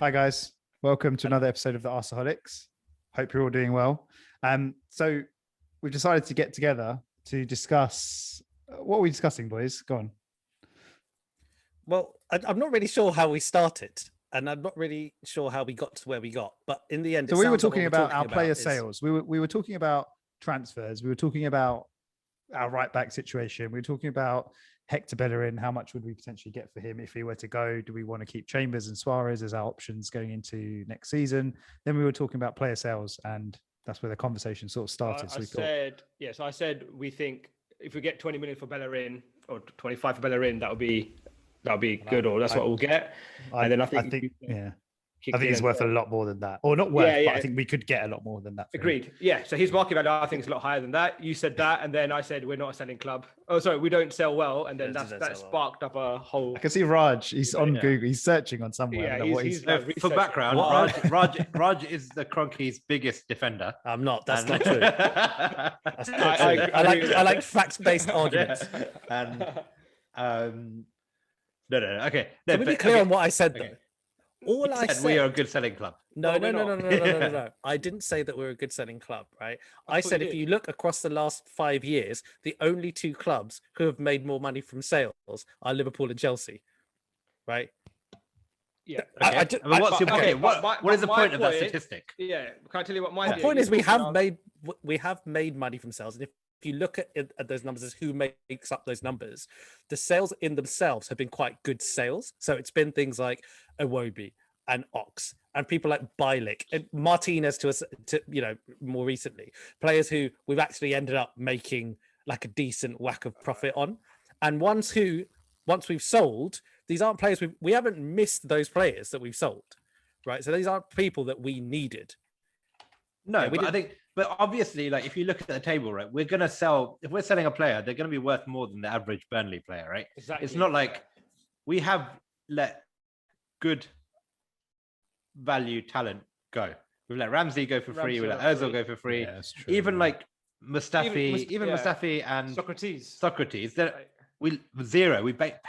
Hi guys, welcome to another episode of the Arseholics. Hope you're all doing well. So we've decided to get together to discuss what are we discussing, boys? Go on. Well, I'm not really sure how we started, and I'm not really sure how we got to where we got. But in the end, So we were talking about our player sales. We were talking about transfers. We were talking about our right back situation. We were talking about Hector Bellerin. How much would we potentially get for him if he were to go? Do we want to keep Chambers and Suarez as our options going into next season? Then we were talking about player sales, and that's where the conversation sort of started. I said we think if we get 20 million for Bellerin or 25 for Bellerin, that'll be good, or that's what we'll get. And then I think it's worth a lot more than that, or not worth, but I think we could get a lot more than that. Agreed. Yeah. So his market value, I think, is a lot higher than that. You said that, and then I said we're not a selling club. Oh, sorry, we don't sell well, and then that sparked up a whole. I can see Raj. He's on Google. He's searching on somewhere. Yeah, for background, Raj is the Kroenke's biggest defender. I'm not. That's not true. That's not true. I like fact-based arguments. And no. Okay. Can we be clear on what I said though? All I said, we are a good selling club. No. I didn't say that we're a good selling club, right? I said if you look across the last 5 years, the only two clubs who have made more money from sales are Liverpool and Chelsea, right? Yeah. Okay. What is the point of that statistic? Yeah. Can I tell you what my point is? We have made money from sales, and if you look at those numbers as who makes up those numbers, the sales in themselves have been quite good sales. So it's been things like Iwobi and Ox and people like Bilic and Martinez to more recently, players who we've actually ended up making like a decent whack of profit on. And once we've sold, these aren't players we haven't missed those players that we've sold, right? So these aren't people that we needed. No, but obviously, like if you look at the table, right, we're gonna sell. If we're selling a player, they're gonna be worth more than the average Burnley player, right? Exactly. It's not like we have let good value talent go. We've let Ramsey go for free. We let Ozil go for free. Yeah, even like Mustafi and Socrates. We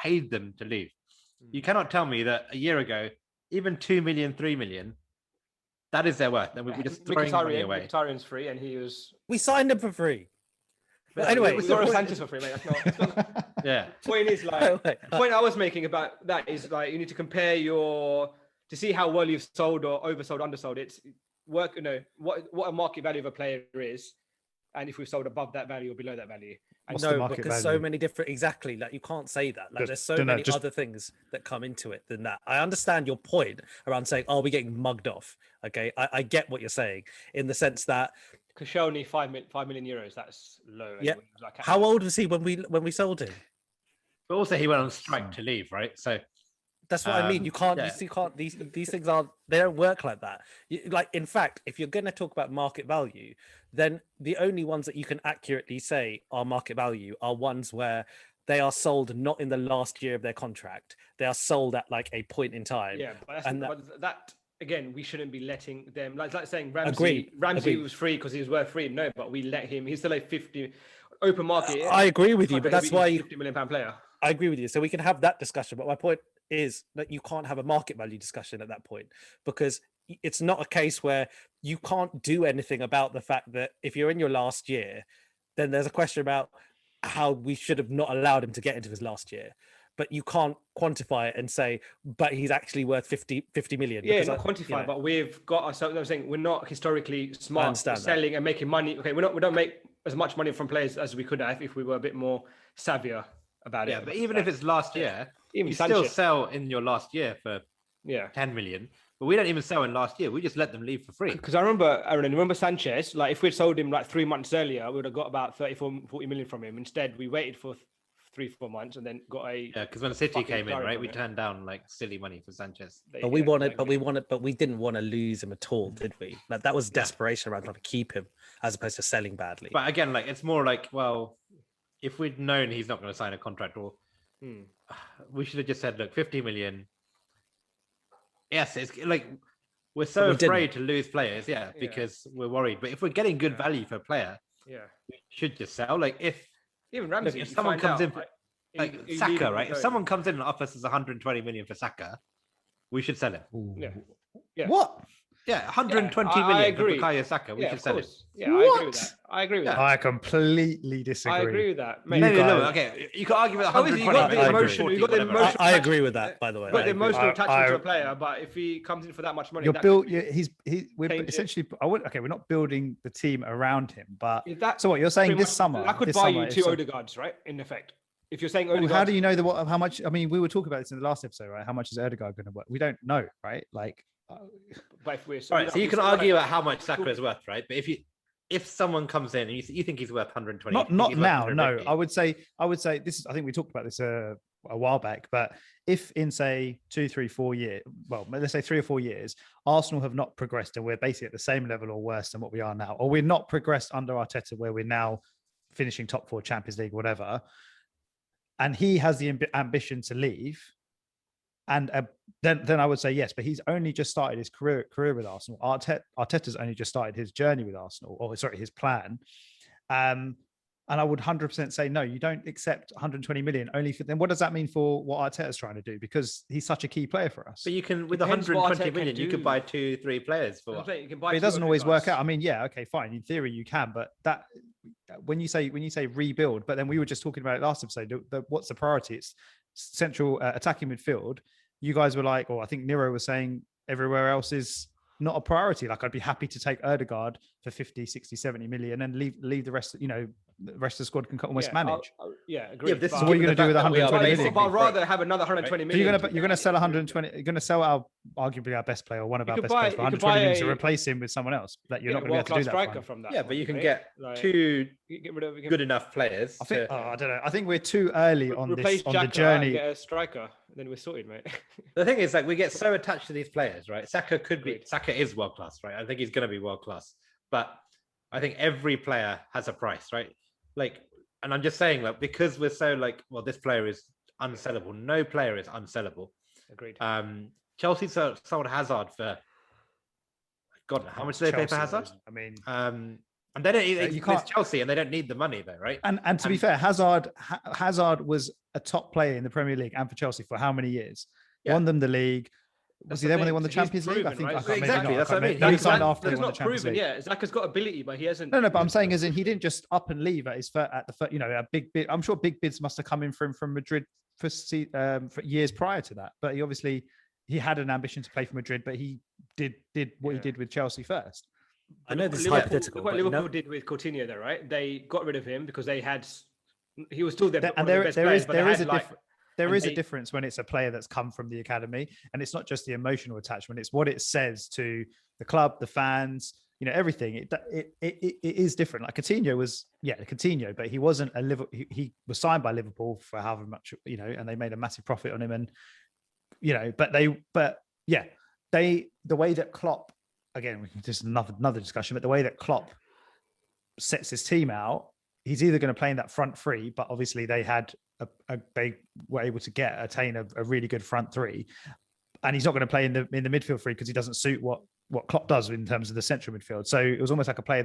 paid them to leave. You cannot tell me that a year ago, even 2 million, 3 million. That is their worth. And we're just throwing money away. Mkhitaryan's free, and he was. We signed him for free. But anyway, we saw Sanchez for free, mate. That's not. Yeah. Point is the point I was making about that is like you need to compare to see how well you've sold or oversold, undersold. It's what a market value of a player is, and if we've sold above that value or below that value. Because so many different, exactly, like you can't say that. Like there's so many other things that come into it than that. I understand your point around saying, "Oh, we're getting mugged off." Okay, I get what you're saying in the sense that Koscielny 5 million euros. That's low. Yeah. How old was he when we sold him? But also, he went on strike to leave, right? So that's what I mean. You can't. These things they don't work like that. Like in fact, if you're going to talk about market value, then the only ones that you can accurately say are market value are ones where they are sold not in the last year of their contract. They are sold at like a point in time. Yeah, but that again, we shouldn't be letting them. Like saying Ramsey was free because he was worth free. No, but we let him. He's still a 50 open market. I agree with you, but that's why £50 million player. I agree with you. So we can have that discussion, but my point is that you can't have a market value discussion at that point because it's not a case where you can't do anything about the fact that if you're in your last year, then there's a question about how we should have not allowed him to get into his last year. But you can't quantify it and say, but he's actually worth 50 million. Yeah, not quantify, but we've got ourselves. I'm saying we're not historically smart selling and making money. Okay, we don't make as much money from players as we could have if we were a bit more savvier about it. Yeah, but even if it's last year, you still sell in your last year for 10 million. But we don't even sell in last year. We just let them leave for free. Because I remember Sanchez, like if we'd sold him like 3 months earlier, we would have got about 40 million from him. Instead, we waited for 3-4 months and then got because when City came in, right, we turned down like silly money for Sanchez. But we didn't want to lose him at all, did we? Like that was desperation around trying to keep him as opposed to selling badly. But again, like it's more like, well, if we'd known he's not going to sign a contract, or we should have just said, look, 50 million. Yes, it's like we're so afraid to lose players, because we're worried. But if we're getting good value for a player, we should just sell. Like if even Ramsey, if someone comes in, like Saka, right? If someone comes in and offers us 120 million for Saka, we should sell him. Yeah. Yeah. What? Yeah, 120 million I agree. for Bukayo Saka. We should sell it. Yeah, I agree with that. I agree with that. I completely disagree. I agree with that. Maybe okay, you can argue with 120. You got the emotion. You got the emotional. I agree with that. By the way, you got the emotional attachment to a player, but if he comes in for that much money, we're essentially. We're not building the team around him, but that, so what you're saying this summer? I could buy you 2 Odegaards, right? In effect, if you're saying Odegaard, how do you know how much? I mean, we were talking about this in the last episode, right? How much is Odegaard going to work? We don't know, right? Like. But if we're all right, so you can argue about how much Saka is worth, right? But if someone comes in and you think he's worth 120, not now, no. I would say this is. I think we talked about this a while back, but if in say 2, 3, 4 years, well, let's say 3 or 4 years, Arsenal have not progressed and we're basically at the same level or worse than what we are now, or we're not progressed under Arteta where we're now finishing top 4 Champions League, whatever, and he has the ambition to leave. And then I would say yes, but he's only just started his career with Arsenal. Arteta's only just started his journey with Arsenal, or sorry, his plan. And I would 100% say no. You don't accept 120 million only for then. What does that mean for what Arteta's trying to do? Because he's such a key player for us. But you can with 120 million, you could buy 2, 3 players for. But it doesn't always work out. I mean, yeah, okay, fine. In theory, you can, but that when you say rebuild, but then we were just talking about it last episode. What's the priority? It's central attacking midfield. You guys were like, or I think Nero was saying everywhere else is not a priority. Like I'd be happy to take Odegaard for 50, 60, 70 million and leave the rest, the rest of the squad can almost manage. Agree. Yeah, this is what you're going to do with 120 million. But I'd rather have another 120 million. So you're going to sell 120. You're going to sell arguably our best player, or one of our best players, for 120 million to replace him with someone else. That you're not going to be able to do that. Striker from that. Yeah, but you can get 2 good enough players. I don't know. I think we're too early on the journey. Get a striker, then we're sorted, mate. The thing is, like, we get so attached to these players, right? Saka is world class, right? I think he's going to be world class, but I think every player has a price, right? Like, and I'm just saying, like, because we're so like, well, this player is unsellable. No player is unsellable. Agreed. Chelsea sold Hazard for God, how much do they pay for Hazard? I mean, and they don't. It's Chelsea, and they don't need the money, though, right? And to be fair, Hazard was a top player in the Premier League and for Chelsea for how many years? Yeah. Won them the league. Was he there when they won the Champions League? I think exactly. That's what I mean. He signed after they won the Champions League. Yeah, Saka's got ability, but he hasn't. No, but I'm saying as in he didn't just up and leave at a big bid. I'm sure big bids must have come in from Madrid for years prior to that. But he had an ambition to play for Madrid, but he did what he did with Chelsea first. I know this is hypothetical. What Liverpool did with Coutinho, though, right? They got rid of him because he was still there. And there is a difference when it's a player that's come from the academy, and it's not just the emotional attachment; it's what it says to the club, the fans, everything. It is different. Like Coutinho was, Coutinho, but he wasn't a Liverpool. He was signed by Liverpool for however much, and they made a massive profit on him, and the way that Klopp, again, just another discussion, but the way that Klopp sets his team out, he's either going to play in that front three, but obviously they were able to attain a really good front three, and he's not going to play in the midfield three because he doesn't suit what Klopp does in terms of the central midfield. So it was almost like a player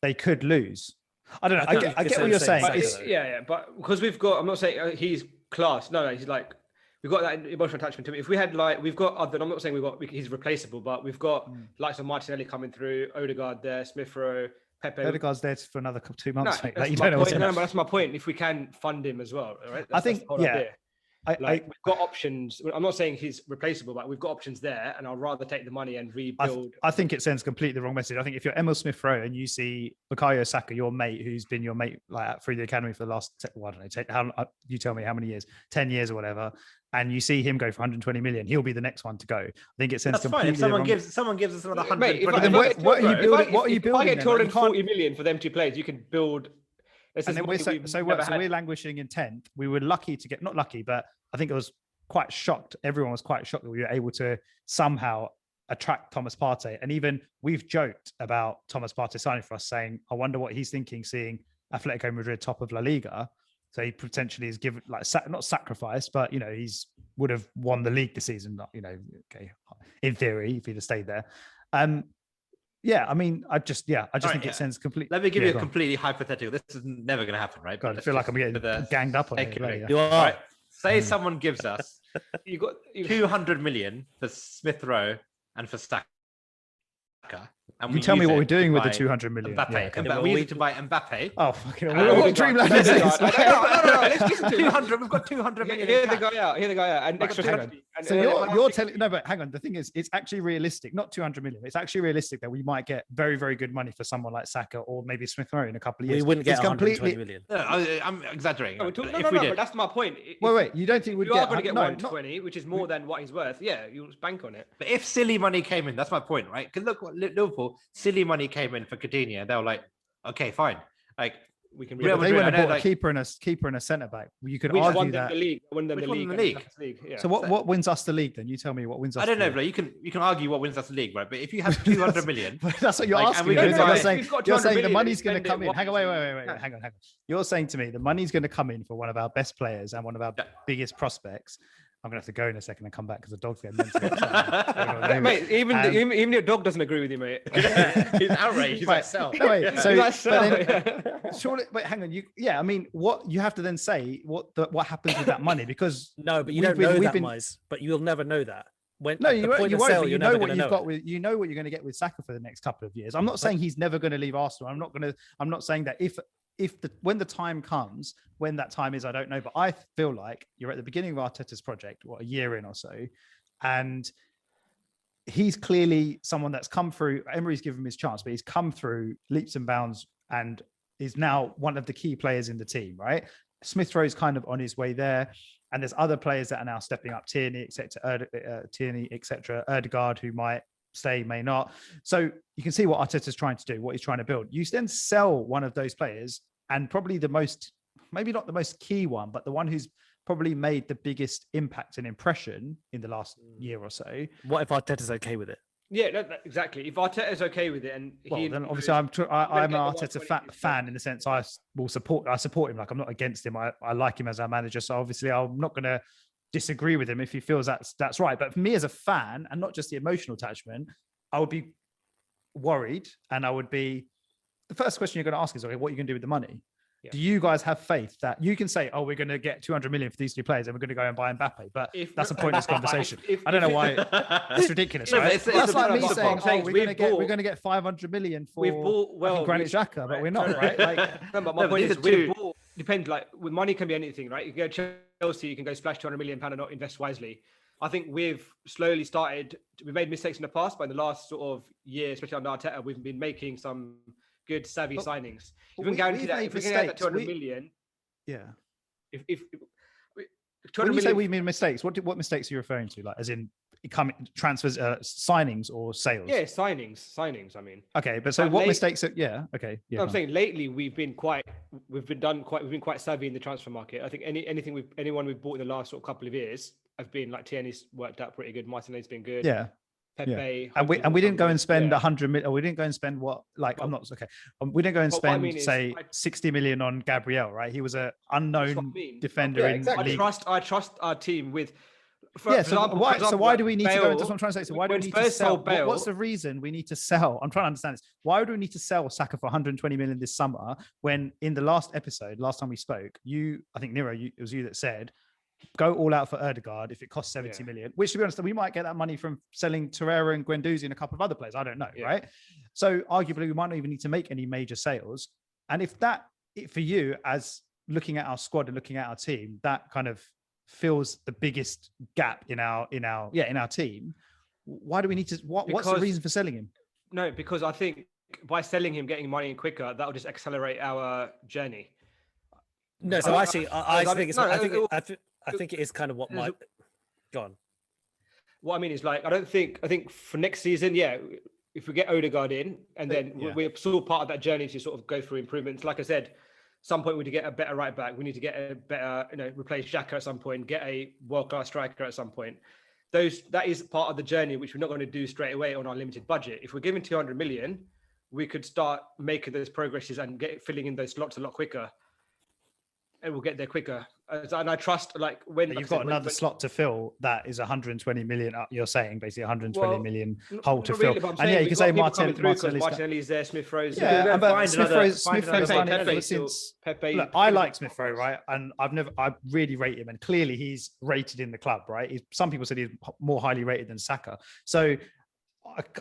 they could lose. I don't know. I get what you're saying. But because we've got, I'm not saying he's class. No, he's like, we've got that emotional attachment to him. If we had we've got other, I'm not saying he's replaceable, but we've got likes of Martinelli coming through, Odegaard there, Smith Rowe, Pepe. Odegaard's there for another 2 months. No, but that's my point. If we can fund him as well, right? I think, we've got options. I'm not saying he's replaceable, but we've got options there, and I'd rather take the money and rebuild. I think it sends completely the wrong message. I think if you're Emil Smith Rowe and you see Bukayo Saka, your mate, who's been your mate through the academy for the last, I don't know, you tell me how many years, 10 years or whatever, and you see him go for 120 million, he'll be the next one to go. I think it sends completely. If someone gives us another 100. Mate, what are you building? What are you building? If I get 240 million for them 2 players, you can build. And then we're languishing in 10th. We were lucky to get, not lucky, but I think it was quite shocked. Everyone was quite shocked that we were able to somehow attract Thomas Partey. And even we've joked about Thomas Partey signing for us, saying, I wonder what he's thinking, seeing Atletico Madrid top of La Liga. So he potentially is given, not sacrificed, but, he's would have won the league this season, in theory, if he'd have stayed there. I think it sends complete. Let me give you a completely hypothetical. This is never going to happen, right? God, I feel like I'm getting ganged up on it. You are. Right. Say someone gives us 200 million for Smith Rowe and for Saka. And you tell me what we're doing with the 200 million. Mbappe. Yeah, we need to buy Mbappe. Oh, fucking hell. What dreamland is this? No, let's listen to 200. We've got 200 million. Hear the guy out. And extra strategy. So you're telling no, but hang on. The thing is, it's actually realistic. Not 200 million. It's actually realistic that we might get very, very good money for someone like Saka or maybe Smith Rowe in a couple of years. We wouldn't get 120 million. No, I'm exaggerating. No, but that's my point. Wait. You don't think we'd get? You are going to get 120, which is more than what he's worth. Yeah, you'll bank on it. But if silly money came in, that's my point, right? Because look what Liverpool, silly money came in for Coutinho. They were like, okay, fine. Like, we can. They went and bought a keeper and a centre back. You could argue that. Won them the league. Yeah. So what wins us the league then? You tell me what wins us. I don't know, but you can argue what wins us the league, right? But if you have 200 million, that's what you're asking. You're saying the money's going to come in. Hang on, wait. Hang on. You're saying to me the money's going to come in for one of our best players and one of our biggest prospects. I'm gonna have to go in a second and come back because the dog's getting mental. Mate, even your dog doesn't agree with you, mate. He's outraged. He's like, sell. No, wait, so surely, wait, hang on. I mean, what you have to then say what happens with that money because no, but you don't know that, Mize. But you'll never know that. You won't. You know what you've got with. You know what you're going to get with Saka for the next couple of years. I'm not saying he's never going to leave Arsenal. I'm not saying that when the time comes, when that time is, I don't know. But I feel like you're at the beginning of Arteta's project, a year in or so, and he's clearly someone that's come through. Emery's given him his chance, but he's come through leaps and bounds and is now one of the key players in the team, right? Smith Rowe's kind of on his way there. And there's other players that are now stepping up, Tierney, etc., Ødegaard, who might stay, may not. So you can see what Arteta's trying to do, what he's trying to build. You then sell one of those players, and probably maybe not the most key one, but the one who's probably made the biggest impact and impression in the last year or so. What if Arteta's okay with it? Yeah, exactly. If Arteta's okay with it, and then obviously I'm an Arteta fan in the sense I support him. Like I'm not against him. I like him as our manager. So obviously I'm not going to disagree with him if he feels that's right. But for me as a fan, and not just the emotional attachment, I would be worried, and I would be. The first question you're going to ask is, okay, what are you going to do with the money? Yeah. Do you guys have faith that you can say, oh, we're going to get 200 million for these two players and we're going to go and buy Mbappe? But that's a pointless conversation. I don't know why. That's ridiculous, right? That's like me saying, oh, we're going to get 500 million for Granit Xhaka, but we're not, right? Like, my point is, depends. Like, with money can be anything, right? You can go Chelsea, you can go splash 200 million pound and not invest wisely. I think we've slowly started. We've made mistakes in the past, but in the last sort of year, especially under Arteta, we've been making some good savvy signings. If we can guarantee that, if we can get that 200 million, yeah. If when you say we made mistakes, what mistakes are you referring to? Like, as in transfers, signings, or sales? Yeah, signings. I mean, okay, but so what mistakes? Yeah, okay. Yeah, no, I'm saying lately we've been quite savvy in the transfer market. I think anyone we've bought in the last sort of couple of years have been like Tierney's worked out pretty good. Martinez's been good. Yeah. Pepe, and we didn't go and spend 100 million. We didn't go and spend we didn't go and spend 60 million on Gabriel, right? He was an unknown defender. Exactly. I trust our team with. Why do we need to go? That's what I'm trying to say. So why do we need to sell? What's the reason we need to sell? I'm trying to understand this. Why do we need to sell Saka for 120 million this summer when in the last time we spoke, I think Nero, it was you that said, go all out for Ødegaard if it costs 70 million, which to be honest, we might get that money from selling Torreira and Guendouzi and a couple of other players. I don't know, right? So arguably we might not even need to make any major sales. And if that, for you, as looking at our squad and looking at our team, that kind of fills the biggest gap in our team, why do we need to, what's the reason for selling him? No, because I think by selling him, getting money in quicker, that'll just accelerate our journey. No, so actually, I think it is kind of what my gone. What I mean is, like, I think for next season, if we get Ødegaard in, and then we're still part of that journey to sort of go through improvements. Like I said, some point we need to get a better right back. We need to get a better, replace Xhaka at some point, get a world-class striker at some point. That is part of the journey, which we're not going to do straight away on our limited budget. If we're given 200 million, we could start making those progresses and filling in those slots a lot quicker. And we'll get there quicker. And I trust, like, when you've got another slot to fill, that is 120 million. You're saying basically 120 million hole to fill. And you can say Martinelli's there, Smith Rowe's. Yeah, but Smith Rowe's done it ever since. Pepe. Look, I like Smith Rowe, right? And I really rate him, and clearly he's rated in the club, right? Some people said he's more highly rated than Saka. So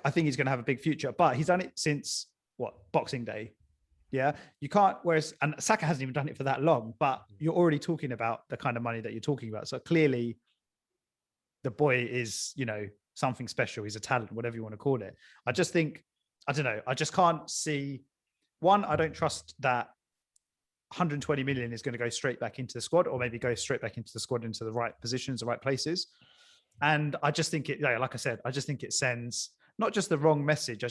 I think he's going to have a big future. But he's done it since Boxing Day. Yeah, you can't. Whereas, and Saka hasn't even done it for that long. But you're already talking about the kind of money that you're talking about. So clearly, the boy is, something special. He's a talent, whatever you want to call it. I just think, I don't know. I just can't see. One, I don't trust that 120 million is going to go straight back into the squad, or maybe go straight back into the squad into the right positions, the right places. And I just think like I said, I just think it sends not just the wrong message.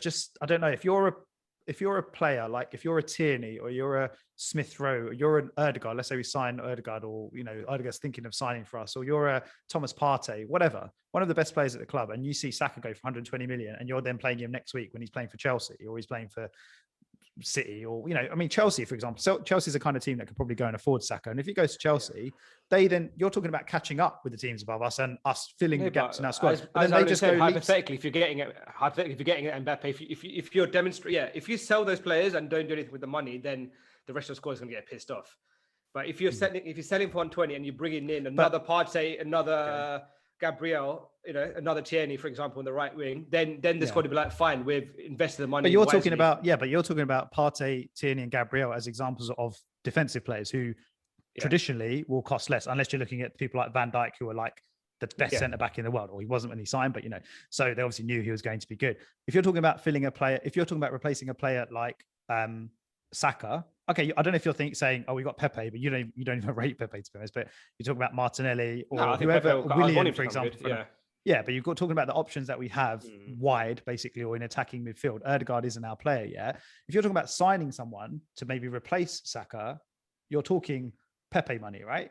I don't know, if you're a player, like if you're a Tierney or you're a Smith Rowe, or you're an Ødegaard, let's say we sign Ødegaard, or Ødegaard's thinking of signing for us, or you're a Thomas Partey, whatever, one of the best players at the club, and you see Saka go for 120 million, and you're then playing him next week when he's playing for Chelsea, or he's playing for City, or Chelsea, for example. So Chelsea's the kind of team that could probably go and afford Saka, and if he goes to Chelsea, you're talking about catching up with the teams above us and us filling the gaps in our squad. As then they just go hypothetically, if you're getting it Mbappe, if you're demonstrating, if you sell those players and don't do anything with the money, then the rest of the squad is going to get pissed off. But if you're selling for 120 and you're bringing in another Partey, another Gabriel, another Tierney, for example, in the right wing, then the squad would be like, fine, we've invested the money. But you're talking about Partey, Tierney, and Gabriel as examples of defensive players who traditionally will cost less, unless you're looking at people like Van Dijk, who are like the best centre back in the world, or he wasn't when he signed, but so they obviously knew he was going to be good. If you're talking about filling a player, if you're talking about replacing a player like Saka, okay, I don't know if you're saying, oh, we got Pepe, but you don't even rate Pepe, to be honest. But you're talking about Martinelli or whoever, Willian, for example. But you've got talking about the options that we have wide, basically, or in attacking midfield. Ødegaard isn't our player yet. If you're talking about signing someone to maybe replace Saka, you're talking Pepe money, right?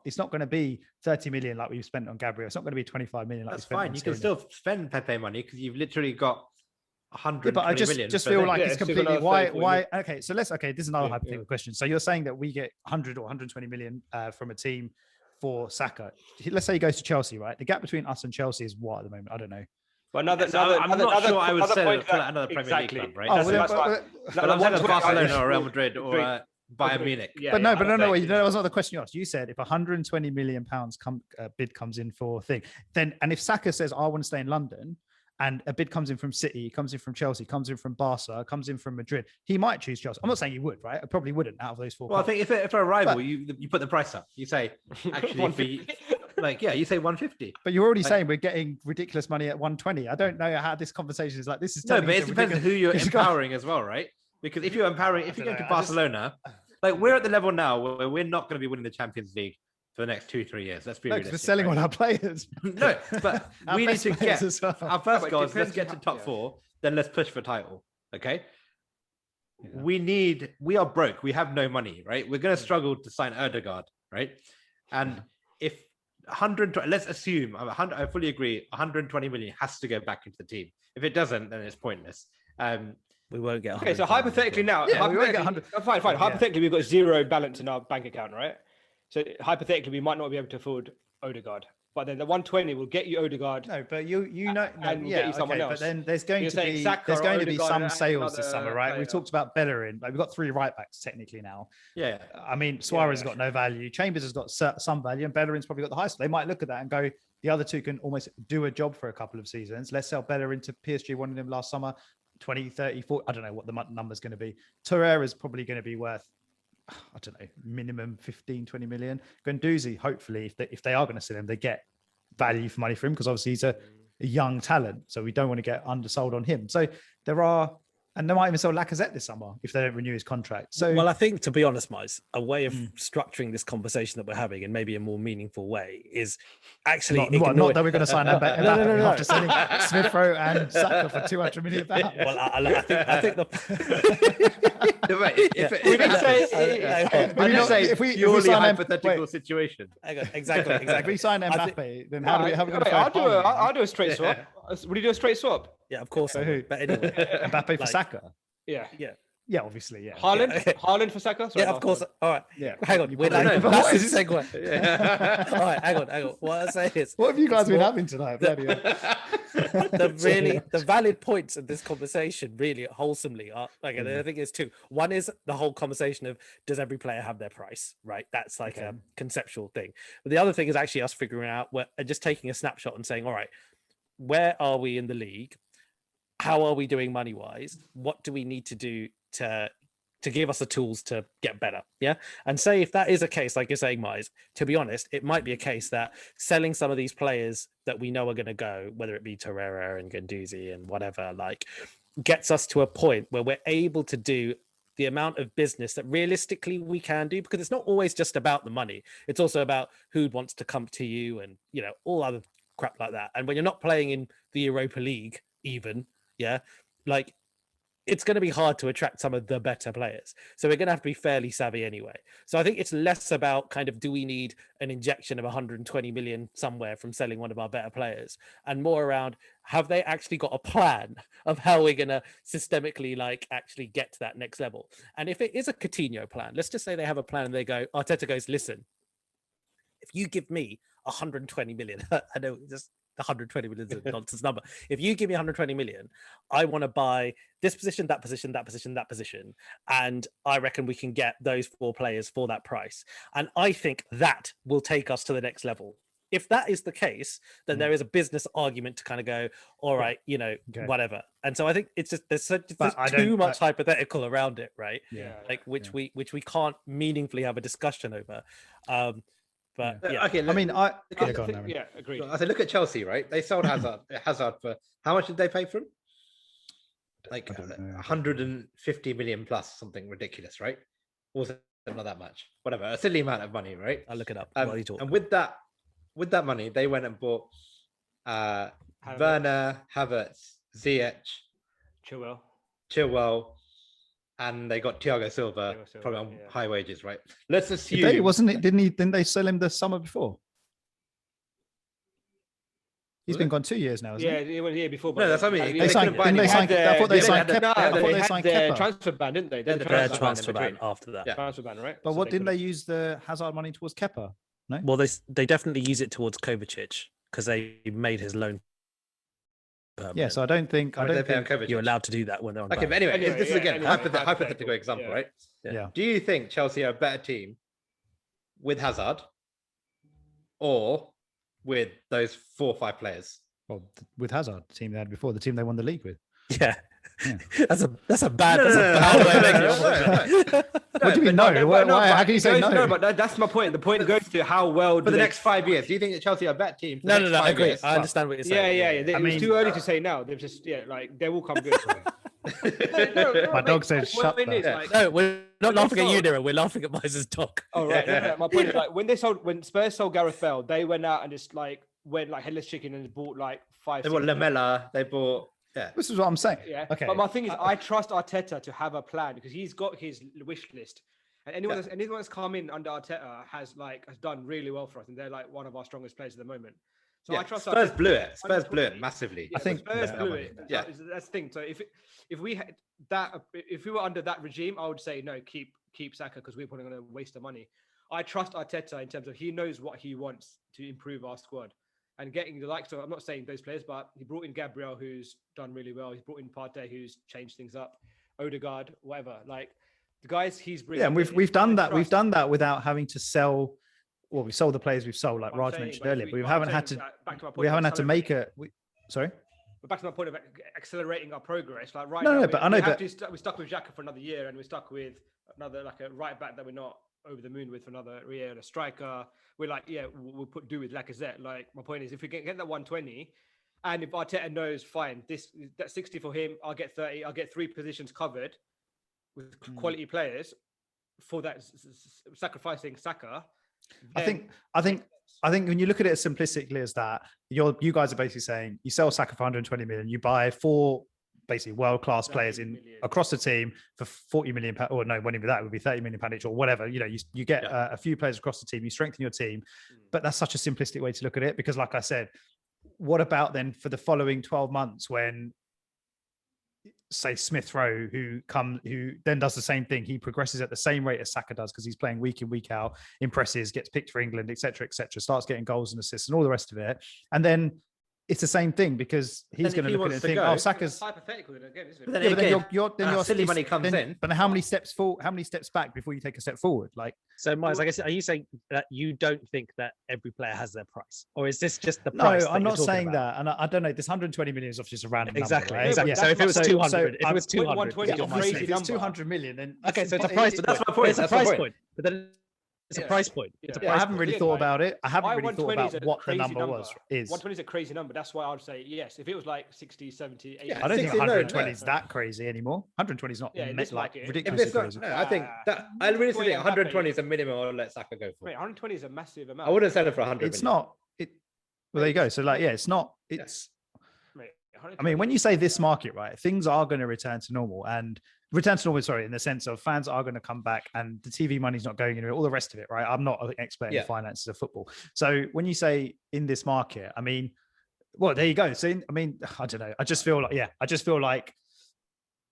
It's not going to be 30 million like we've spent on Gabriel. It's not going to be 25 million like that's fine. You can still spend Pepe money because you've literally got 100 but I just feel like it's completely why okay, so this is another hypothetical question. So you're saying that we get 100 or 120 million from a team for Saka. Let's say he goes to Chelsea, right? The gap between us and Chelsea is what at the moment? I don't know. Well, I'm not sure I would say for another Premier League club, right? But I'm saying Barcelona or Real Madrid or Bayern Munich. But no, that was not the question you asked. You said if 120 million pounds bid comes in for thing, then, and if Saka says I want to stay in London, and a bid comes in from City, comes in from Chelsea, comes in from Barca, comes in from Madrid, he might choose Chelsea. I'm not saying he would, right? I probably wouldn't out of those four. Well, I think if for a rival, you put the price up. You say, actually, you say 150. But you're already saying we're getting ridiculous money at 120. I don't know how this conversation is like. This is no, but it depends on who you're empowering as well, right? Because if you're empowering, if you go to Barcelona, we're at the level now where we're not going to be winning the Champions League for the next 2-3 years. Let's be realistic. We're selling all our players. No, but we need to get our first goal. Let's get to top 4. Then let's push for title. Okay. Yeah. We are broke. We have no money, right? We're going to struggle to sign Ødegaard, right? And if 100, let's assume, I fully agree, 120 million has to go back into the team. If it doesn't, then it's pointless. We won't get. Okay, so hypothetically now, we won't get 100. Fine. Hypothetically, we've got 0 balance in our bank account, right? So hypothetically, we might not be able to afford Ødegaard, but then the 120 will get you Ødegaard. No, but get you someone else. But then there's going to be some sales this summer, right? We've talked about Bellerin. We've got 3 right backs technically now. Yeah, I mean Suarez has got no value. Chambers has got some value, and Bellerin's probably got the highest. They might look at that and go, the other two can almost do a job for a couple of seasons. Let's sell Bellerin to PSG. Wanted him last summer, 20, 30, 40. I don't know what the number's going to be. Torreira is probably going to be worth, I don't know, minimum 15, 20 million. Guendouzi, hopefully, if they are going to sell him, they get value for money for him, because obviously he's a young talent. So we don't want to get undersold on him. So and they might even sell Lacazette this summer if they don't renew his contract. So, well, I think, to be honest, Miles, a way of structuring this conversation that we're having in maybe a more meaningful way is actually not that we're going to sign Mbappe after selling Smith Rowe and Saka for 200 million pounds. Well, I think if we sign hypothetical situation. Exactly. If we sign Mbappe, then how are we going to? I'll do a straight swap. Would you do a straight swap? Yeah, of course. So who? But anyway, Mbappe for Saka. Yeah, obviously, yeah. Haaland for Saka. Sorry, of course. All right. Yeah. Hang on. That's his segue. Yeah. All right. Hang on. What I say is, what have you guys been having tonight? The valid points of this conversation, really wholesomely, are I think there's 2. One is the whole conversation of, does every player have their price? Right. That's like a conceptual thing. But the other thing is actually us figuring out, just taking a snapshot and saying, all right, where are we in the league? how are we doing money wise? What do we need to do to give us the tools to get better? Yeah. And say if that is a case, like you're saying, Mize, to be honest, it might be a case that selling some of these players that we know are going to go, whether it be Torreira and Guendouzi and whatever, like gets us to a point where we're able to do the amount of business that realistically we can do, because it's not always just about the money. It's also about who wants to come to you and, you know, all other crap like that. And when you're not playing in the Europa League even, yeah, like it's going to be hard to attract some of the better players. So we're going to have to be fairly savvy anyway. So I think it's less about kind of, do we need an injection of 120 million somewhere from selling one of our better players, and more around, have they actually got a plan of how we're going to systemically like actually get to that next level? And if it is a Coutinho plan, let's just say they have a plan and they go, Arteta goes, listen, if you give me 120 million, I know just 120 million is a nonsense number. If you give me 120 million, I want to buy this position, that position, that position, that position. And I reckon we can get those 4 players for that price. And I think that will take us to the next level. If that is the case, then there is a business argument to kind of go, all right, you know, whatever. And so I think it's just, there's too much hypothetical around it, right? Yeah. Like which we can't meaningfully have a discussion over. But yeah. Okay, agreed. I said, look at Chelsea, right? They sold Hazard for how much did they pay for him? Like 150 million plus, something ridiculous, right? Or was it not that much? Whatever, a silly amount of money, right? I'll look it up. And with that money, they went and bought Werner, Havertz, Ziyech, Chilwell, and they got Thiago Silva probably on high wages, right? Let's assume Didn't they sell him the summer before? He's been gone 2 years now, isn't he? He was here before. No, that's what I mean. I thought they signed Kepa. Transfer ban, didn't they? Their transfer ban after that. Yeah. Transfer ban, right? But what didn't they use the Hazard money towards Kepa? No. Well, they definitely use it towards Kovacic because they made his loan. Yeah, so I don't think you're allowed to do that when they're on. Okay, but anyway, this is again hypothetical example, right? Yeah. Do you think Chelsea are a better team with Hazard or with those 4 or 5 players? Well, with Hazard, the team they had before, the team they won the league with. Yeah. That's a bad way. What do you mean no? Why? How can you say no? No, but that's my point. The point goes to how well for the next 5 years. Do you think that Chelsea are a better team? No, I agree. I understand what you're saying. Yeah. It's too early to say now. They've just like they will come good. My dog says shut up. No, we're not laughing at you, Nira. We're laughing at Miser's dog. Oh right. Yeah. My point is like when Spurs sold Gareth Bale, they went out and just like went like headless chicken and bought like 5. They bought Lamela. They bought. Yeah. This is what I'm saying. Yeah. Okay. But my thing is, I trust Arteta to have a plan because he's got his wish list, and anyone that's come in under Arteta has done really well for us, and they're like one of our strongest players at the moment. So I trust Spurs blew it. Spurs blew it massively. Yeah, I think Spurs blew it. Yeah, that's the thing. So if we had that, if we were under that regime, I would say no, keep Saka because we're probably going to waste the money. I trust Arteta in terms of he knows what he wants to improve our squad. And getting the likes of, I'm not saying those players, but he brought in Gabriel, who's done really well. He's brought in Partey, who's changed things up. Odegaard, whatever. Like the guys he's bringing. Yeah, and we've done that. We've done that without having to sell. Well, we sold the players we've sold, like Raj mentioned earlier, but we haven't had to. We haven't had to make a. Sorry. But back to my point of accelerating our progress. Like right now, we're stuck with Xhaka for another year, and we're stuck with another like a right back that we're not over the moon with for another year, and a striker. We're like, we'll do with Lacazette. Like my point is, if we can get that 120, and if Arteta knows, fine, that's 60 for him, I'll get 30. I'll get 3 positions covered with quality players for that sacrificing Saka. I think when you look at it as simplistically as that, you guys are basically saying you sell Saka for 120 million, you buy 4 basically world-class players across the team for 40 million pounds, or no, when even that would be 30 million pounds each or whatever. You know, you get a few players across the team, you strengthen your team, but that's such a simplistic way to look at it because, like I said, what about then for the following 12 months when, say, Smith Rowe, who then does the same thing, he progresses at the same rate as Saka does because he's playing week in, week out, impresses, gets picked for England, etc., starts getting goals and assists and all the rest of it, and then it's the same thing because he's going to look at it and think, "Oh, Saka's hypothetical again." But then you're silly money comes in. But how many steps back before you take a step forward? Like, so, Miles, I guess, are you saying that you don't think that every player has their price, or is this just the price? No, I'm not saying that, and I don't know. This 120 million is obviously just a random exactly, number, right? exactly. So if it was 200, if it was 200, if it's 200 million, then okay, so it's a price. That's my point. It's a price point, but then it's a price point. I haven't really thought about it. I haven't really thought about what the number was. 120 is a crazy number. That's why I would say yes. If it was like 60, 70, 80. I don't think 120 is that crazy anymore. 120 is not like ridiculously crazy. No, I think that I really think 120 is a minimum I'll let Saka go for. Wait, 120 is a massive amount. I wouldn't sell it for 100. It's not. Well, there you go. So like, yeah, it's not. It's. I mean, when you say this market, right, things are going to return to normal sorry, in the sense of fans are going to come back and the TV money's not going anywhere, all the rest of it, right? I'm not an expert in the finances of football. So when you say in this market, I mean, well, there you go. So, I mean, I don't know. I just feel like,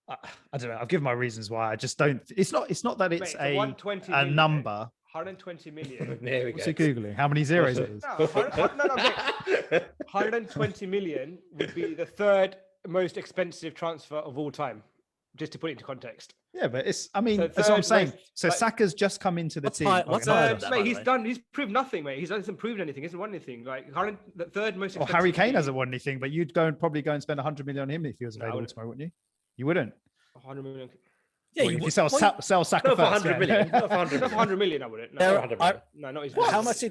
I don't know. I've given my reasons why. I just don't, it's not that it's a number. 120 million. There we go. What's he Googling? How many zeros it is? No, 120 million would be the third most expensive transfer of all time, just to put it into context. Yeah, but it's, I mean, that's what I'm saying. So Saka's just come into the team. Mate, he's proved nothing, mate. He hasn't proven anything. He hasn't won anything. Like, the third most expensive. Well, Harry Kane hasn't won anything, but you'd probably go and spend 100 million on him if he was available tomorrow, wouldn't you? You wouldn't. 100 million. Yeah, if you sell Saka for 100 million. Not for 100 million, I wouldn't. No, not even. How much?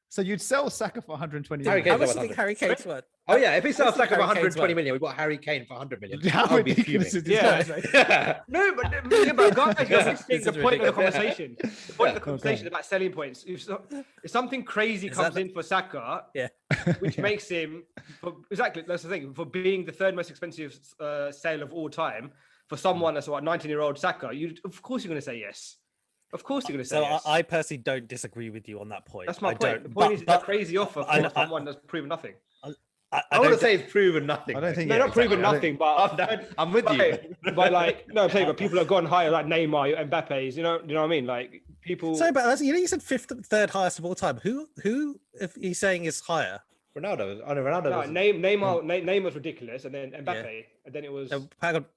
So you'd sell Saka for 120 million. How much do you think Harry Kane's worth? Oh yeah, if he sells Saka for 120 million, we've got Harry Kane for 100 million. How would be fuming. Yeah. No, but guys, you're missing the point of the conversation. The point of the conversation about selling points. If something crazy comes in for Saka, which makes him that's the thing, for being the third most expensive sale of all time, for someone that's 19-year-old Saka, of course you're going to say yes. Of course you're going to say yes. I personally don't disagree with you on that point. That's my point. The point is it's a crazy offer for someone that's proven nothing. I wouldn't say it's proven nothing. I don't think not proven nothing, but I'm with you. But like, no, I'm saying, but people have gone higher, like Neymar, Mbappe's. You know what I mean? Like people. Sorry, but you said third highest of all time. Who, if he's saying is higher? Ronaldo. No, Neymar's ridiculous, and then Mbappe, and then it was.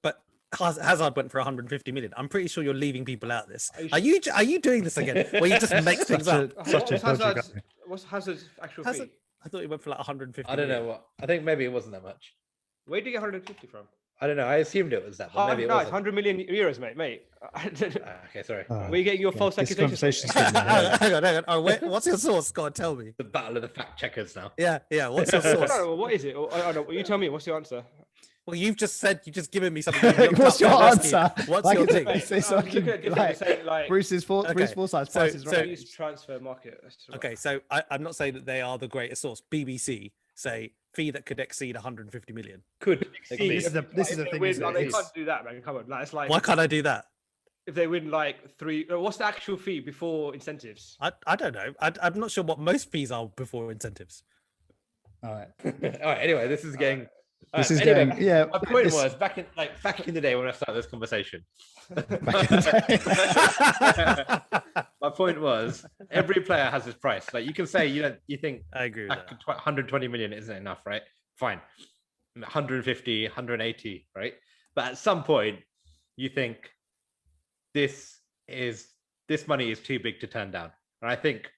But Hazard went for 150 million. I'm pretty sure you're leaving people out of this. Are you doing this again? Where you just make things up? What's Hazard's actual fee? I thought he went for like 150. I don't know what. I think maybe it wasn't that much. Where did you get 150 from? I don't know. I assumed it was that. But maybe it wasn't. 100 million euros, mate. Okay, sorry. Where are you getting your false accusations? Hang on. Oh, what's your source? Go on, tell me. The battle of the fact checkers now. Yeah. What's your source? No, what is it? I don't know. You tell me. What's your answer? Well, you've just given me something. What's your answer? What's your thing? Bruce Forsyth's price is right. Use transfer market. Okay, so I'm not saying that they are the greatest source. BBC say fee that could exceed 150 million. Could. This is the thing. They can't do that, man. Come on, it's like. Why can't I do that? If they win like 3, what's the actual fee before incentives? I don't know. I'm not sure what most fees are before incentives. All right. All right. Anyway, this is getting. This is anyway, getting, yeah. My point was back in the day when I started this conversation. My point was every player has his price. Like you can say you think I agree with that. 120 million isn't enough, right? Fine. 150, 180, right? But at some point you think this money is too big to turn down. And I think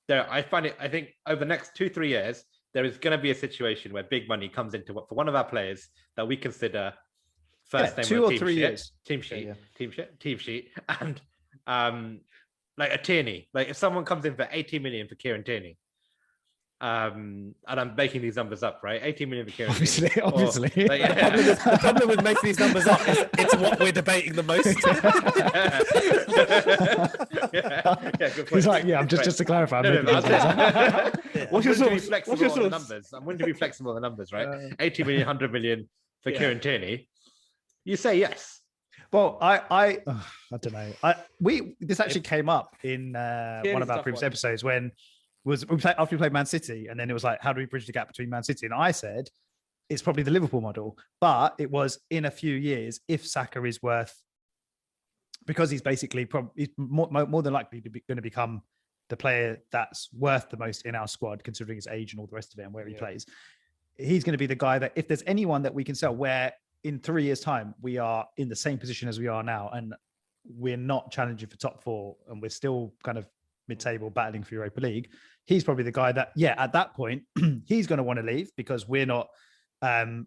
I think over the next 2-3 years there is going to be a situation where big money comes into for one of our players that we consider first name 2 or 3 years team sheet, and like a Tierney. Like if someone comes in for 80 million for Kieran Tierney, and I'm making these numbers up, right? 80 million for Kieran Tierney. Obviously. The problem with making these numbers up is it's what we're debating the most. Good point. He's like, I'm just to clarify. What's your source? What's your source? Numbers. I'm willing to be flexible on the numbers, right? 80 million, 100 million for Kieran Tierney. You say yes. Well, I don't know. This actually came up in one of our previous episodes when after we played Man City, and then it was like, how do we bridge the gap between Man City? And I said it's probably the Liverpool model, but it was in a few years if Saka is worth, because he's basically he's more than likely going to become the player that's worth the most in our squad, considering his age and all the rest of it and where he plays. He's going to be the guy that if there's anyone that we can sell where in 3 years' time, we are in the same position as we are now, and we're not challenging for top 4 and we're still kind of mid-table battling for Europa League, he's probably the guy that, at that point, he's going to want to leave because we're not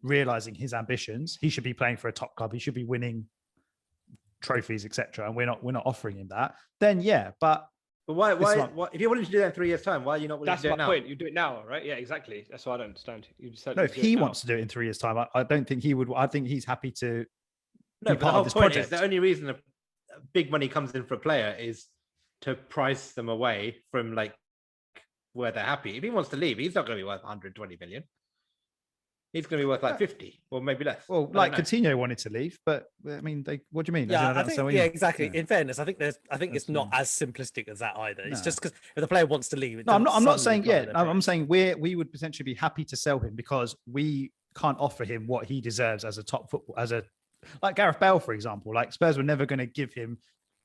realizing his ambitions. He should be playing for a top club. He should be winning trophies, etc. And we're not offering him that. Then, but why if you're willing to do that in 3 years' time, why are you not willing to do it now? That's my point. You do it now, right? Yeah, exactly. That's what I don't understand. If he wants to do it in 3 years' time, I don't think he would. I think he's happy to be part of this project. Is the only reason big money comes in for a player is to price them away from like where they're happy. If he wants to leave, he's not going to be worth 120 million. He's going to be worth like 50 or maybe less. Well, like Coutinho wanted to leave, but I mean, what do you mean? Yeah, I think, exactly. Yeah. In fairness, I think it's not as simplistic as that either. It's just because if the player wants to leave, I'm not saying I'm saying we would potentially be happy to sell him because we can't offer him what he deserves as a top football, like Gareth Bale, for example. Like Spurs were never going to give him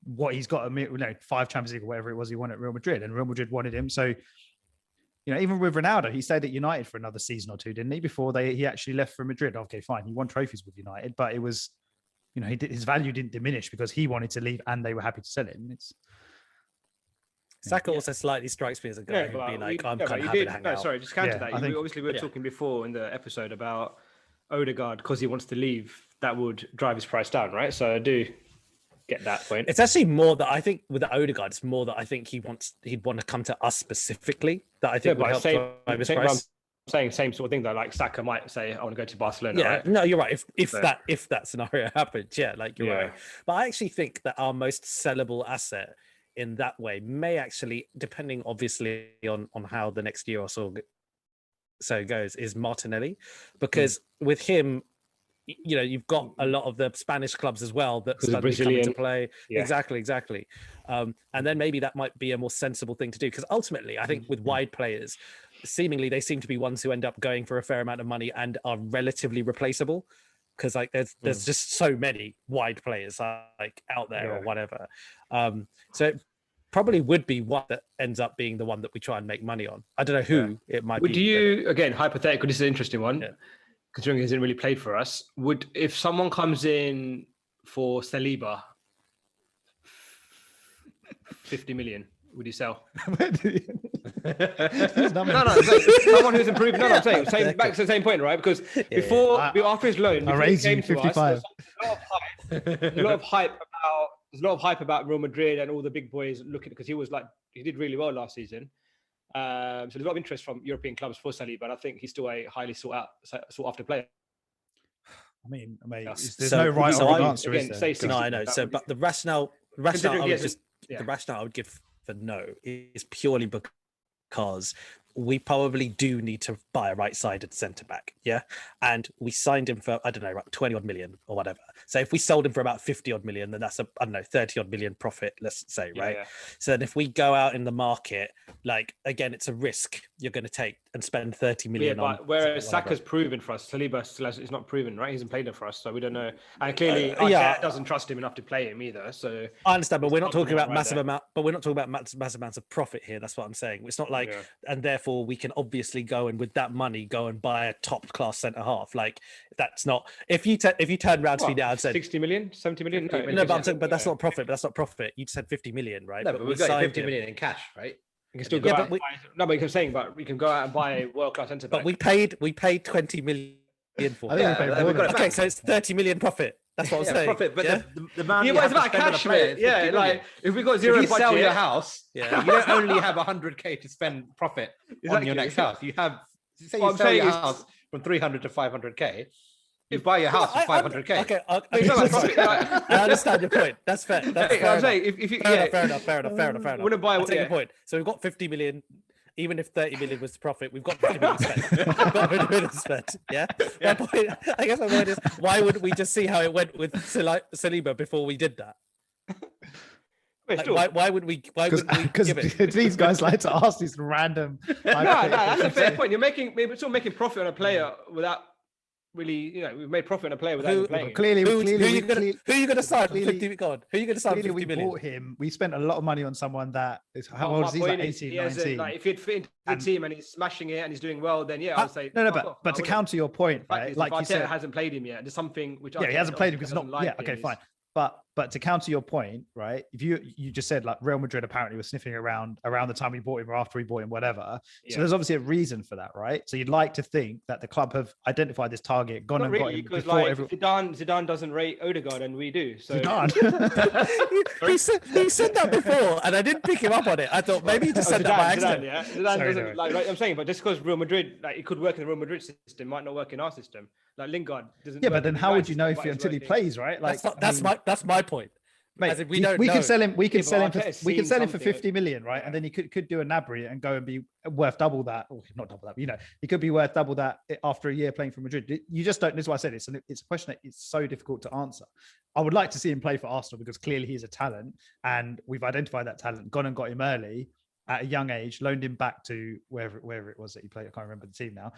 what he's got, 5 Champions League or whatever it was he won at Real Madrid, and Real Madrid wanted him. So, even with Ronaldo, he stayed at United for another season or two, didn't he? Before he actually left for Madrid. Okay, fine. He won trophies with United, but it was, his value didn't diminish because he wanted to leave and they were happy to sell him. Saka also slightly strikes me as a guy who'd be like, I'm kind of happy to hang out. Sorry, just counter that. Obviously, we were talking before in the episode about Odegaard because he wants to leave. That would drive his price down, right? So I do get that point. It's actually more that I think with the Odegaard, it's more that I think he'd want to come to us specifically. That I think would help drive his price. I'm saying same sort of thing though. Like Saka might say, "I want to go to Barcelona." Yeah, right? No, you're right. If that scenario happens, you're right. But I actually think that our most sellable asset in that way may actually, depending obviously on how the next year or so goes, is Martinelli, because with him, you've got a lot of the Spanish clubs as well that suddenly come into play. Yeah. Exactly. And then maybe that might be a more sensible thing to do, because ultimately, I think with wide players, seemingly they seem to be ones who end up going for a fair amount of money and are relatively replaceable, because like there's just so many wide players like out there or whatever. So it probably would be one that ends up being the one that we try and make money on. I don't know who it might be. Would you, again, hypothetical, this is an interesting one. Yeah. Considering he hasn't really played for us, if someone comes in for Saliba, 50 million, would you sell? No, someone who's improved. No, I'm saying back to the same point, right? Because after his loan, he came to 55. Us, there's a lot of hype about Real Madrid and all the big boys looking, because he did really well last season. So there's a lot of interest from European clubs for Saliba, but I think he's still a highly sought after player. I mean, there's no right or wrong answer, is there? No, I know. So, but the rationale I would give for no is purely because we probably do need to buy a right-sided centre-back, and we signed him for, I don't know, like 20 odd million or whatever. So if we sold him for about 50 odd million, then that's 30 odd million profit, let's say, right? Yeah. So then if we go out in the market, like, again, it's a risk you're going to take and spend 30 million on. Whereas Saka's proven for us, Saliba is not proven, right? He hasn't played it for us, so we don't know. And clearly, Arteta doesn't trust him enough to play him either. So I understand, but we're not talking about massive amounts of profit here. That's what I'm saying. It's not like, and therefore we can obviously go and with that money go and buy a top class centre half. Like, that's not, if you turn around to me now and said 60 million, 70 million. No, but I'm saying, but that's not profit. But that's not profit. You just said 50 million, right? No, but we've got 50 million in cash, right? You can still go out. But we can go out and buy a world-class centre back. But we paid 20 million for it. Okay, so it's 30 million profit. That's what I'm saying. Profit, but the amount it's about cash, mate. Yeah, like if we got zero, if you sell your house, you don't only have 100k to spend profit on your next house. You have, say you sell your house from 300 to 500k. You buy your house for 500k. Okay, I understand your point. That's fair. Fair enough. Wouldn't buy. I take your point. So we've got 50 million. Even if 30 million was the profit, we've got 50 million spent. We've got 50 million spent. Yeah. My point, I guess my point is, why wouldn't we just see how it went with Saliba before we did that? Like, why would we? Because these guys like to ask these random. No, that's a fair point. You're still making profit on a player without really, we've made profit on a player without even playing. Clearly, who are you going to sign? Who are you going to sign? Clearly, we bought him. We spent a lot of money on someone that is how old is he? Like 18, 19. Like, if he'd fit into the team and he's smashing it and he's doing well, then I'll say no. But to counter your point, right? Like you said, hasn't played him yet. There's something which he hasn't played him because not. Yeah, okay, fine. But to counter your point, right? If you just said like Real Madrid apparently was sniffing around the time we bought him or after we bought him, whatever. So there's obviously a reason for that, right? So you'd like to think that the club have identified this target, got him because like Zidane doesn't rate Odegaard and we do. So Zidane. he said that before, and I didn't pick him up on it. I thought maybe he just said that by accident. Zidane doesn't like I'm saying, but just because Real Madrid, like it could work in the Real Madrid system, might not work in our system. Like Lingard doesn't. Yeah, but then how would you know until he plays, right? Like that's my point. Mate, we could sell him. We could sell him for 50 million, right? And then he could do a Nabry and go and be worth double that, or not double that. He could be worth double that after a year playing for Madrid. You just don't. This is why I said it's a question that it's so difficult to answer. I would like to see him play for Arsenal because clearly he's a talent, and we've identified that talent, gone and got him early at a young age, loaned him back to wherever it was that he played. I can't remember the team now.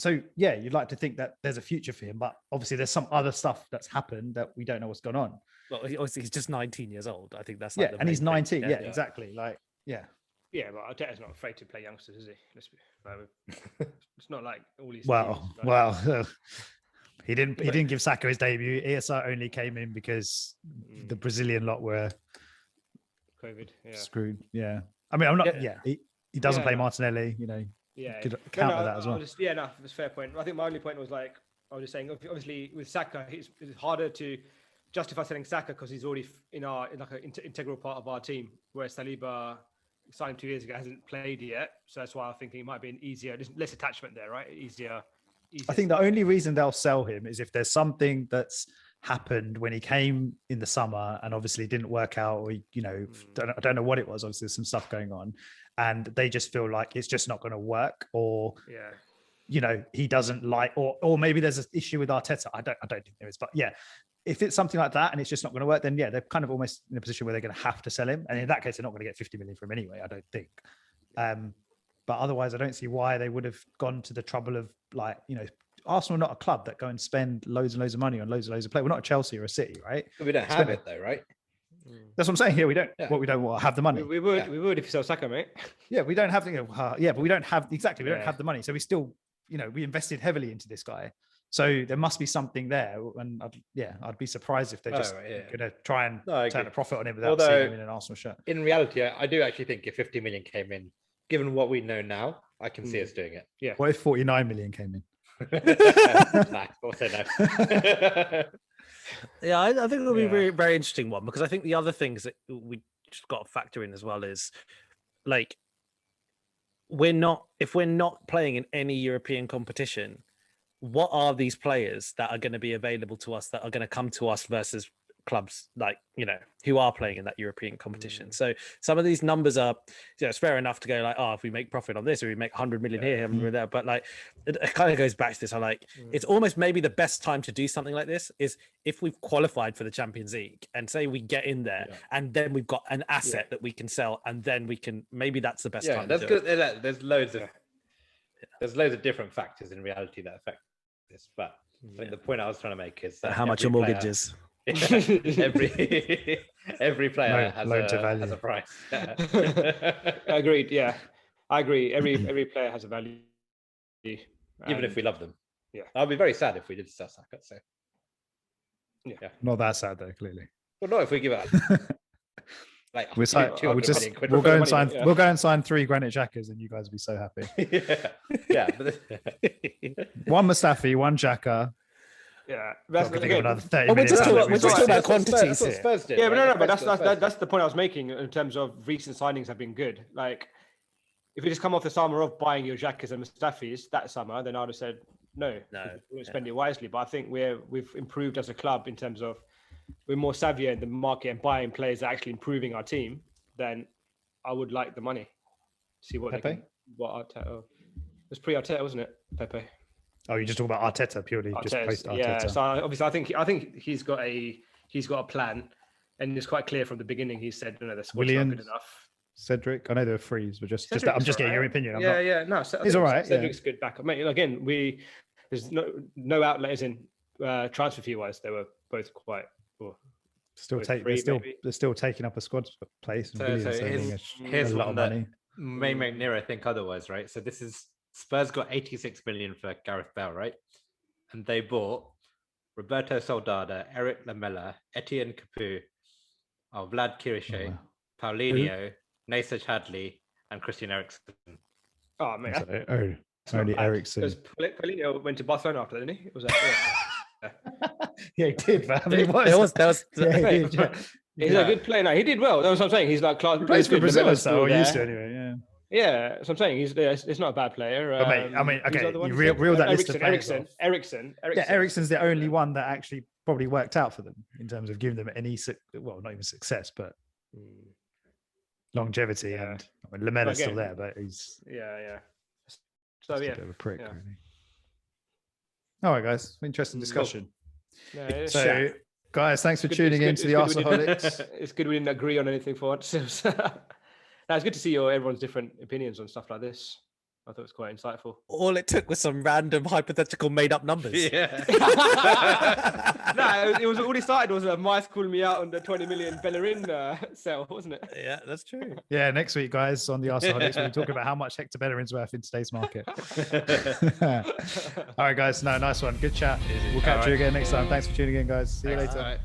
So yeah, you'd like to think that there's a future for him, but obviously there's some other stuff that's happened that we don't know what's gone on. Well, obviously he's just 19 years old. I think that's and he's 19. Yeah, exactly. Like yeah, but Arteta's not afraid to play youngsters, is he? It's not like all these. He didn't give Saka his debut. ESR only came in because the Brazilian lot were COVID. Yeah, screwed. Yeah, I mean, I'm not. Yeah, he doesn't play Martinelli. Yeah, could counter that as well. It's a fair point. I think my only point was like I was just saying. Obviously, with Saka, it's harder to justify selling Saka because he's already in an integral part of our team. Whereas Saliba signed 2 years ago, hasn't played yet, so that's why I'm thinking it might be there's less attachment there, right? Easier. I think the only reason they'll sell him is if there's something that's happened when he came in the summer and obviously didn't work out, or I don't know what it was. Obviously, there's some stuff going on. And they just feel like it's just not going to work, or he doesn't like, or maybe there's an issue with Arteta. I don't think there is, but yeah, if it's something like that and it's just not going to work, then yeah, they're kind of almost in a position where they're going to have to sell him. And in that case, they're not going to get 50 million from him anyway, I don't think. But otherwise, I don't see why they would have gone to the trouble of Arsenal are not a club that go and spend loads and loads of money on loads and loads of players. We're not a Chelsea or a City, right? But we don't have it though, right? That's what I'm saying here. We don't. Yeah. What we don't have the money. We would if you sell Saka, mate. Yeah, we don't have but we don't have We don't have the money. So we still, we invested heavily into this guy. So there must be something there. And I'd be surprised if they're just going to try and turn a profit on him without seeing him in an Arsenal shirt. In reality, I do actually think if 50 million came in, given what we know now, I can see us doing it. Yeah. What if 49 million came in? Also no. Yeah, I think it'll be a very, very interesting one, because I think the other things that we just got to factor in as well is like if we're not playing in any European competition, what are these players that are going to be available to us that are going to come to us versus clubs who are playing in that European competition? So some of these numbers are, it's fair enough to go like, if we make profit on this, or we make 100 million here, 100 million there, but like it kind of goes back to this. It's almost maybe the best time to do something like this is if we've qualified for the Champions League and say we get in there and then we've got an asset that we can sell, and then we can, maybe that's the best time. That's good. There's loads of different factors in reality that affect this, but I think the point I was trying to make is that how much your mortgage is. every player has a price. Agreed. Yeah, I agree. Every player has a value, even if we love them. Yeah, I'll be very sad if we did sell Saka. So yeah, not that sad though. Clearly, well, not if we give out. We'll go and sign 3 Granit Xhakas, and you guys will be so happy. yeah. One Mustafi, one Xhaka. Yeah, that's another 30 minutes. We're just talking about quantities here. Yeah, but that's the point I was making in terms of recent signings have been good. Like, if we just come off the summer of buying your Xhakas and Mustafis that summer, then I would have said no, we'll spend it wisely. But I think we've improved as a club in terms of we're more savvy in the market and buying players that are actually improving our team. Then I would like the money. See what Pepe? Arteta. It was pre-Arteta, wasn't it, Pepe? Oh, you just talk about Arteta purely, just post Arteta. Yeah, so obviously I think he's got a plan, and it's quite clear from the beginning. He said, the squad's not good enough. Cedric, I know there are frees, but I'm just getting your opinion. No, he's all right. Cedric's good backup, mate. Again, there's no outlet as in transfer fee wise. They were both quite. They're still taking up a squad place. And here's a lot of money. May make Nero think otherwise, right? So this is Spurs got 86 million for Gareth Bale, right? And they bought Roberto Soldado, Eric Lamela, Etienne Capoue, Vlad Kirishe, Paulinho, Nacer Chadli, and Christian Eriksen. Oh man, only Eriksen. Paulinho went to Barcelona after that, didn't he? Was that? Yeah, he did. But I mean, he's a good player now. He did well. That's what I'm saying. He's like class. He plays for Brazil, so used to anyway. Yeah. Yeah, so I'm saying it's not a bad player. Okay, you reel that list of players off. Eriksen. Yeah, Eriksen's the only one that actually probably worked out for them in terms of giving them any, well, not even success, but longevity. Yeah. And Lamela's still there, but he's So a bit of a prick, really. All right, guys, interesting discussion. Cool. So, guys, thanks for tuning in to the Arseholics. It's good we didn't agree on anything for once. It's good to see everyone's different opinions on stuff like this. I thought it was quite insightful. All it took was some random hypothetical made-up numbers. Yeah. It was all he started was Mice calling me out on the 20 million Bellerin sale, wasn't it? Yeah, that's true. Yeah, next week, guys, on the Arseholics, we'll talk about how much Hector Bellerin's worth in today's market. All right, guys. Nice one. Good chat. We'll catch you again next time. Thanks for tuning in, guys. See you later.